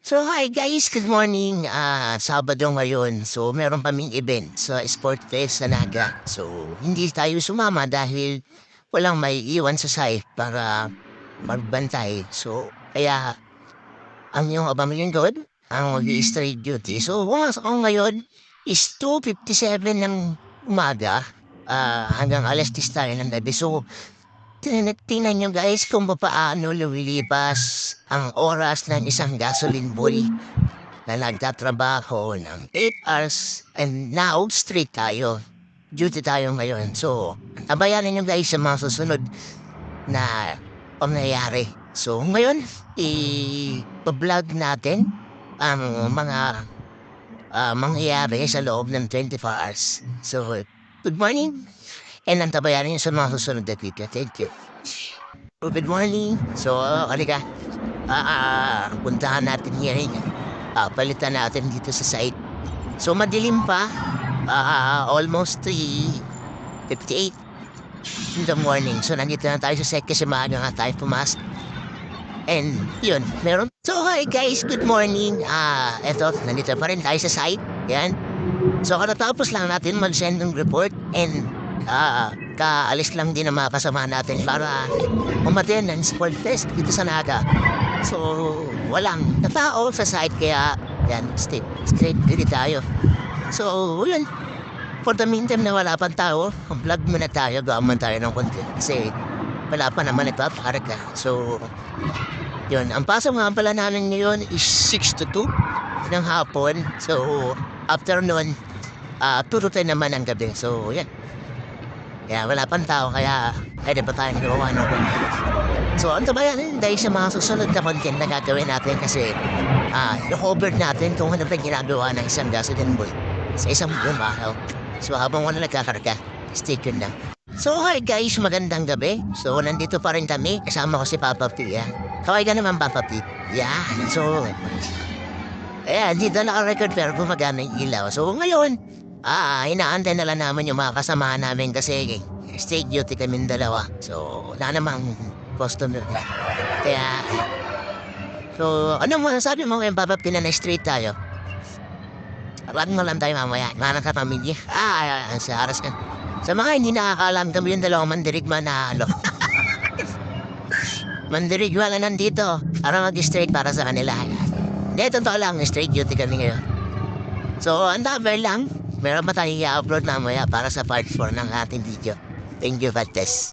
So hi guys, good morning. Sabado ngayon. So meron kaming event sa Sport Fest sa Naga. So hindi tayo sumama dahil walang may iwan sa site para magbantay. So kaya ang yung abang-lingkod, ang mag-i-straight duty. So pumasok ako ngayon is 2:57 ng umaga hanggang 10:00 tayo ng gabi. So tingnan niyo guys kung paano lumilipas ang oras ng isang gasoline boy na nagtatrabaho ng 8 hours and now straight tayo. Duty tayo ngayon. So, tabayanan nyo guys sa mga susunod na pangyayari. So, ngayon, i-vlog natin ang mga mangyayari sa loob ng 24 hours. So, good morning and antabayanan nyo sa mga susunod na video. Thank you. So, good morning. So, halika. Puntahan natin ngayon. Palitan natin dito sa site. So madilim pa, almost 3:58 in the morning. So nandito na tayo sa site kasi maaga nga tayo pumasok. And yun, meron. So hi guys, good morning. Eto, nandito pa rin tayo sa site. Yan. So katatapos lang natin mag-send ng report and kaalis lang din ang mga kasama natin para umaten ng Sport Fest dito sa Naga. So, walang tao sa site kaya yan, straight dito tayo. So, yun. For the meantime na wala pang tao, vlog muna tayo, gaman tayo ng konti. Kasi wala pa naman nagpaparka. So, yun. Ang pasok nga pala namin ngayon is 6 to 2 ng hapon. So, after nun, 2 to 10 naman ang gabi. So, yan. Kaya wala pang tao, kaya pwede pa tayong gawa ng konti. So, ang tabayan dahil sa mga susunod na content na gagawin natin kasi i-cover natin kung ano ba ginagawa ng isang gasoline boy sa isang bumahaw. So, habang wala nagkakarga, stay tuned lang. So, hi guys, magandang gabi. So, nandito pa rin kami. Kasama ko si Papa P. Kaway ka naman, Papa P. Yeah, so, dito naka-record pero gumagana yung ilaw. So, ngayon, inaantay na lang naman yung mga kasamahan namin kasi state duty kami dalawa. So, wala namang customer. Kaya, so, ano masasabi mo ngayon, Papa, pinana-straight tayo? Wag mo lang tayo mamaya. Mga kapamilya. Sa aras ka. Sa mga hindi nakakaalam, kami yung dalawang mandirigma na mandirigma na nandito para mag-straight para sa kanila. Hindi, totoo lang, straight duty kami ngayon. So, ang number lang, meron pa tayo i-upload mamaya para sa part 4 ng ating video. Thank you, Vates.